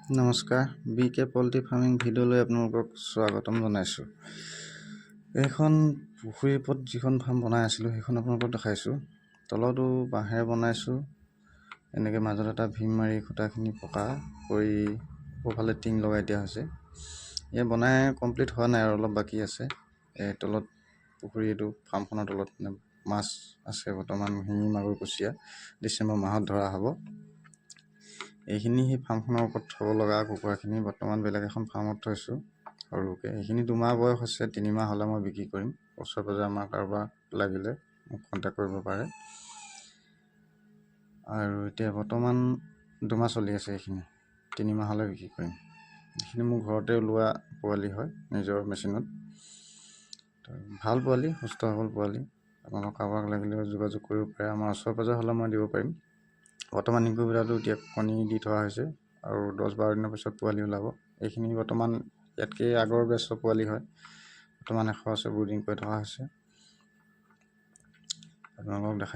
নমস্কাৰ, BK poultry farming ভিডিঅ'লৈ আপোনালোকক স্বাগতম জনাইছোঁ। এইখন পুখুৰীৰ ওপৰত যিখন ফাৰ্ম বনাই আছিলোঁ সেইখন আপোনালোকক দেখাইছোঁ। তলতো বাঁহেৰে বনাইছোঁ, এনেকৈ মাজত এটা ভীম মাৰি খুঁটাখিনি পকা কৰি ওপৰফালে টিং লগাই দিয়া হৈছে। এয়া বনাই কমপ্লিট হোৱা নাই আৰু অলপ বাকী আছে। এই তলত পুখুৰীটো ফাৰ্মখনৰ তলত মাছ আছে বৰ্তমান, শিঙি মাগুৰ কুচিয়া ডিচেম্বৰ মাহত ধৰা হ'ব। এইখিনি সেই ফাৰ্মখনৰ ওপৰত থ'ব লগা কুকুৰাখিনি বৰ্তমান বেলেগ এখন ফাৰ্মত থৈছোঁ সৰুকৈ। এইখিনি 2 মাহ বয়স হৈছে, 3 মাহ হ'লে মই বিক্ৰী কৰিম। ওচৰে পাঁজৰে আমাৰ কাৰোবাৰ লাগিলে মোক কণ্টেক্ট কৰিব পাৰে। আৰু এতিয়া বৰ্তমান 2 মাহ চলি আছে, এইখিনি 3 মাহ হ'লে বিক্ৰী কৰিম। এইখিনি মোৰ ঘৰতে ওলোৱা পোৱালি হয়, নিজৰ মেচিনত। ভাল পোৱালি, সুস্থ সবল পোৱালি। আপোনালোক কাৰোবাক লাগিলেও যোগাযোগ কৰিব পাৰে। আমাৰ ওচৰে পাঁজৰে হ'লে মই দিব পাৰিম। বৰ্তমান ইনকুবেটৰটো এতিয়া কণী দি থোৱা হৈছে আৰু 10-12 দিনৰ পিছত পোৱালি ওলাব। এইখিনি বৰ্তমান ইয়াতকৈ আগৰ বেচৰ পোৱালি হয়। বৰ্তমান 100 আছে, ব্ৰুডিং কৰি থকা হৈছে। আপোনালোকক দেখাই